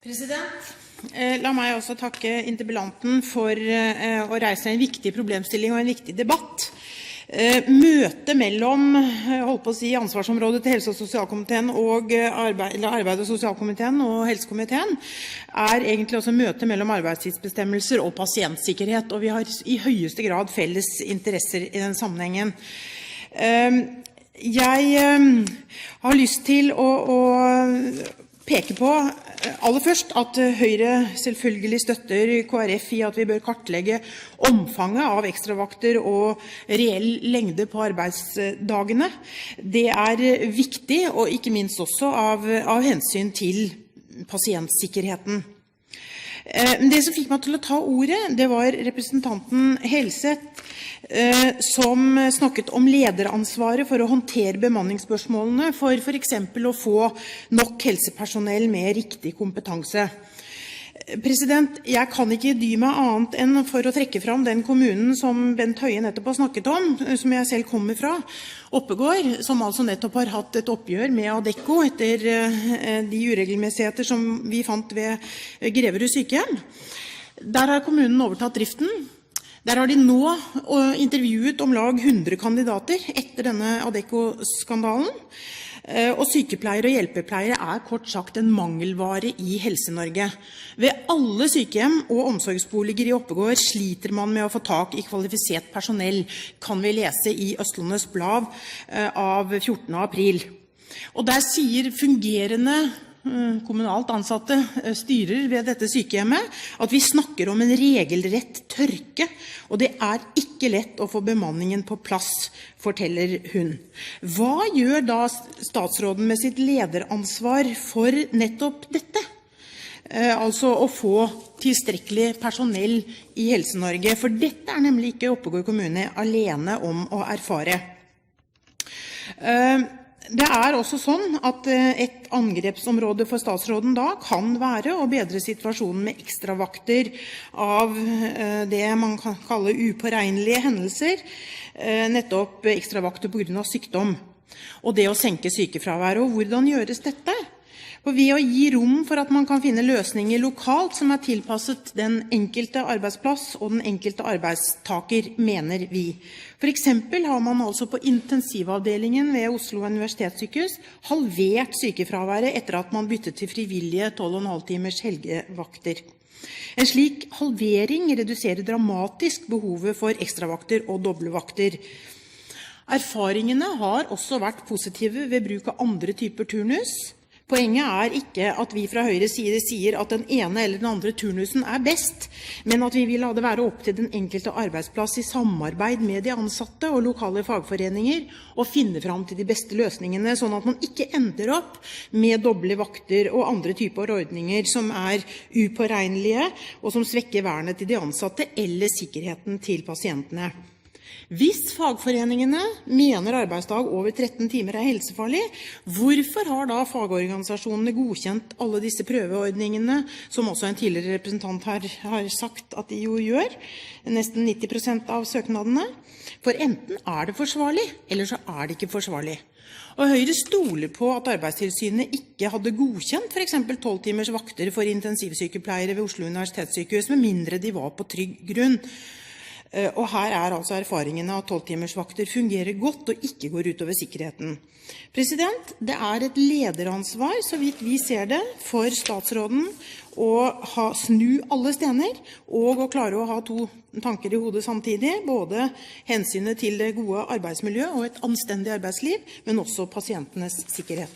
President, la meg også takke interpellanten for å reise en viktig problemstilling og en viktig debatt. Møtet mellom ansvarsområdet til helse- og sosialkomiteen og arbeid- og sosialkomiteen og helsekomiteen egentlig også møtet mellom arbeidstidsbestemmelser og pasientsikkerhet, og vi har i høyeste grad felles interesser i den sammenhengen. Jeg har lyst til å peke på aller først at Høyre selvfølgelig støtter KrF i at vi bør kartlegge omfanget av ekstravakter og reell lengde på arbeidsdagene. Det viktig, og ikke minst også av hensyn til pasientsikkerheten. Det som fikk meg til å ta ordet, det var representanten Helseth, som snakket om lederansvaret for å håndtere bemanningsspørsmålene, for eksempel å få nok helsepersonell med riktig kompetanse. President, jeg kan ikke dy meg annet enn for å trekke fram den kommunen som Bent Høie nettopp har snakket om, som jeg selv kommer fra, Oppegård, som altså nettopp har hatt et oppgjør med Adecco etter de uregelmessigheter som vi fant ved Greverud sykehjem. Der har kommunen overtatt driften. Der har de nå intervjuet om lag 100 kandidater etter denne Adecco-skandalen. Og sykepleiere og hjelpepleiere kort sagt en mangelvare i Helse-Norge. Ved alle sykehjem og omsorgsboliger i Oppegård sliter man med å få tak i kvalifisert personell, kan vi lese i Østlandets Blad av 14. april. Og der sier fungerende kommunalt ansatte styrer ved dette sykehjemmet at vi snakker om en regelrett tørke, og det ikke lett å få bemanningen på plass, forteller hun. Hva gjør da statsråden med sitt lederansvar for nettopp dette? Altså å få tilstrekkelig personell i Helse-Norge, for dette nemlig ikke Oppegård kommune alene om å erfare. Det også sånn at et angrepsområde for statsråden da kan være å bedre situasjonen med ekstravakter av det man kan kalle upåregnelige hendelser, nettopp ekstravakter på grunn av sykdom, og det å senke sykefraværet. Og hvordan gjøres dette? For ved å gi rom for at man kan finne løsninger lokalt som tilpasset den enkelte arbeidsplass og den enkelte arbeidstaker, mener vi. For eksempel har man altså på intensivavdelingen ved Oslo universitetssykehus halvert sykefraværet etter at man byttet til frivillige 12,5 timers helgevakter. En slik halvering reduserer dramatisk behovet for ekstravakter og dobbeltvakter. Erfaringene har også vært positive ved bruk av andre typer turnus. Poenget ikke at vi fra Høyres side sier at den ene eller den andre turnusen best, men at vi vil la det være opp til den enkelte arbeidsplass i samarbeid med de ansatte og lokale fagforeninger å finne fram til de beste løsningene, sånn at man ikke ender opp med doble vakter og andre typer ordninger som upåregnelige og som svekker vernet til de ansatte eller sikkerheten til pasientene. Hvis fagforeningene mener arbeidsdag over 13 timer helsefarlig, hvorfor har da fagorganisasjonene godkjent alle disse prøveordningene, som også en tidligere representant har sagt at de jo gjør, nesten 90% av søknadene? For enten det forsvarlig, eller så det ikke forsvarlig. Og Høyre stoler på at Arbeidstilsynet ikke hadde godkjent for eksempel 12 timers vakter for intensivsykepleiere ved Oslo universitetssykehus, med mindre de var på trygg grunn. Og her altså erfaringene at 12 timers vakter fungerer godt og ikke går utover sikkerheten. President, det et lederansvar, så vidt vi ser det, for statsråden å snu alle stener og å klare å ha to tanker i hodet samtidig, både hensynet til det gode arbeidsmiljø og et anstendig arbeidsliv, men også pasientenes sikkerhet.